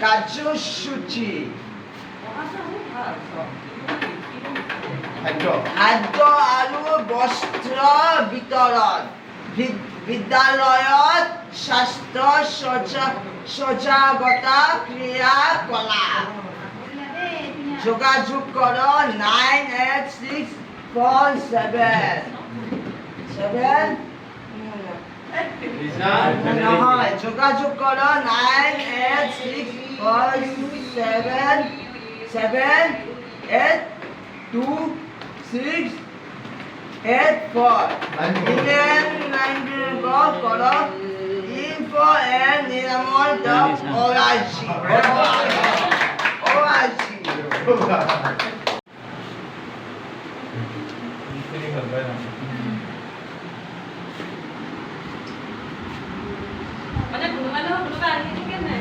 কাৰ্যসূচী খাদ্য আৰু বস্ত্ৰ বিতৰণ বিদ্যালয়ত স্বাস্থ্য সজাগতা ক্ৰিয়াকলাপ যোগাযোগ কৰ 986477 নহয় যোগাযোগ কৰ 9864778264 ইমেইল কৰ info@niramol.org মানে কোনোবা আহি থাকে নাই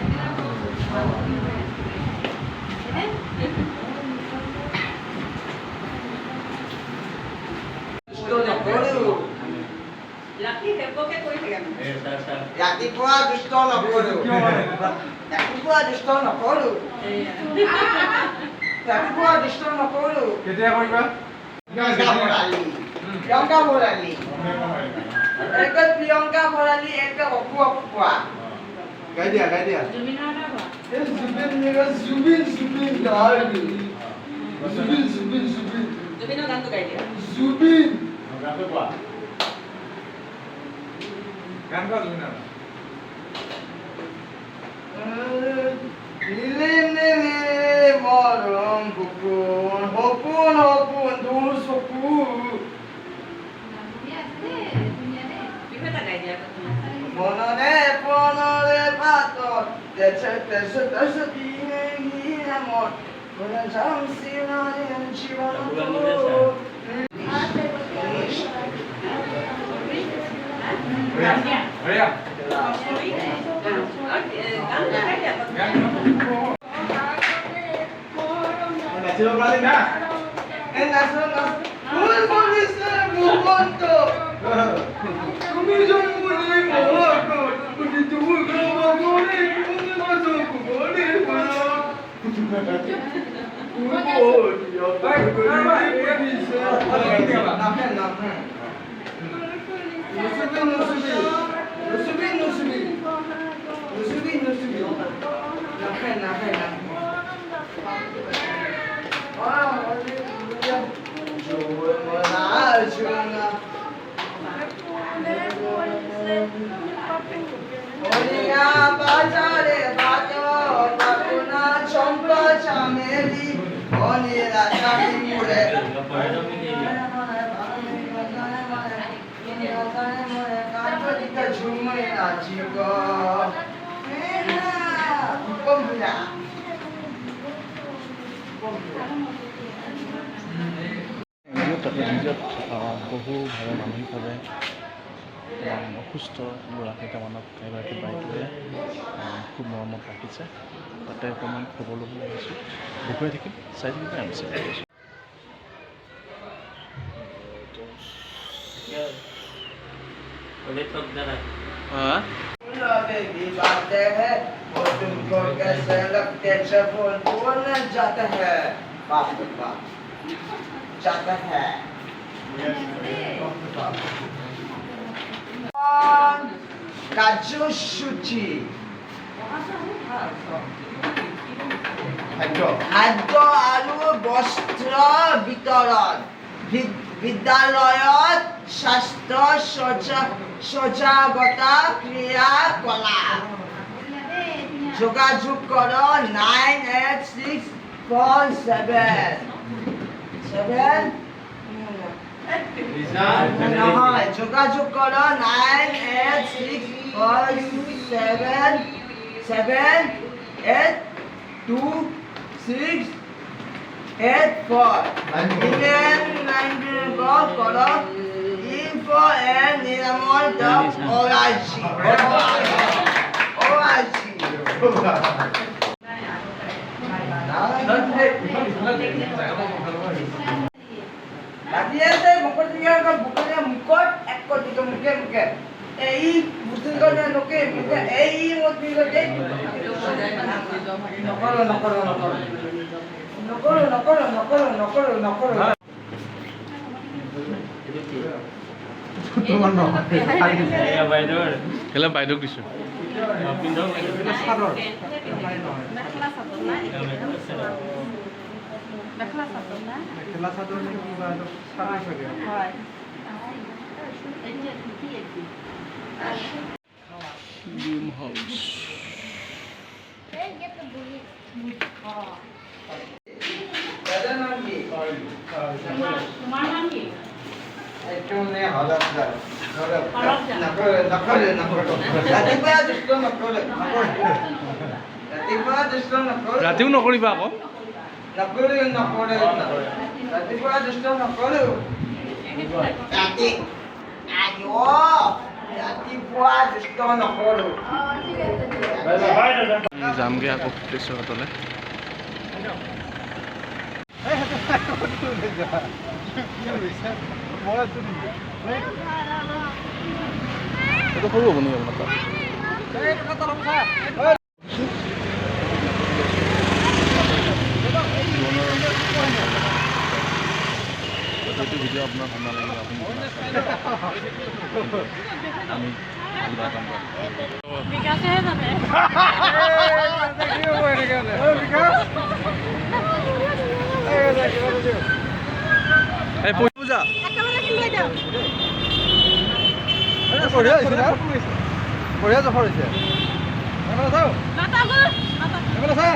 ৰাতিপুৱা দুষ্ট নকৰো কেতিয়া কৰিবা প্ৰিয়ংকা ভৰালী এক অপুৱা গাই দিয়া জুবিনৰ গানটো গাই দিয়া গানটো কোৱা গান কোৱা জুবিনৰ মৰম সপোন দূৰ চকু মনৰে পনৰে পাতত নাচিব পাৰি না তুমি জন্মনি বাজাৰে বাজনা চম্পা চামেলি অনিৰা চামিমুৰে কাঁদলিকা ঝুমে নাচিব কম্পুৰা বহু ভাৱে মানসিকভাৱে অসুস্থ ল'ৰা কেইটামানক এগৰাকী বাইদেৱে খুব মৰমত ৰাখিছে তাতে অকণমান খবৰ ল'বলৈ আহিছোঁ দেখুৱাই থাকিম চাই থাকিব আমি চাই আহিছোঁ जाता है কাৰ্যসূচী খাদ্য আৰু বস্ত্ৰ বিতৰণ বিদ্যালয়ত স্বাস্থ্য সজাগতা ক্ৰিয়াকলাপ যোগাযোগ কৰ 986477 নহয় যোগাযোগ কৰ 9864778264 ইমেইল কৰ info@niramol.org এই বুঝুন করে লোকে এই মধ্যে লোকে নকরো নকরো নকরো নকরো নকরো নকরো নকরো নকরো তোমাৰ নহয় কেলে বাইদেউক দিছোঁ মেখেলা চাদৰ নে কিবা এটা চাদৰ চাগে ড্ৰিম হাউচ দাদা নাম কি তোমাৰ নাম কি? এইটো নে হলফদাৰ নকৰে নকৰে নকৰে ৰাতিপুৱা দুষ্ট নকৰে ৰাতিপুৱা দুষ্ট নকৰে ৰাতিও নকৰিবা আকৌ নকৰে নকৰে ৰাতিপুৱা দুষ্ট নকৰে ৰাতি আইঅ ৰাতিপুৱা দুষ্ট নকৰো যামগৈ আকৌ ফুটেশ্বৰ ঘাটলৈ এইটো সৰু হ'ব নেকি আপোনাৰ এইটো ভিডিঅ' আপোনাৰ ভাল নালাগিব আপুনি আমি ভাল বেয়া কাম কৰিম বিকাশেহে জানে এই পূজা বঢ়িয়া হৈছে না বঢ়িয়া জখৰ হৈছে চাওঁ চা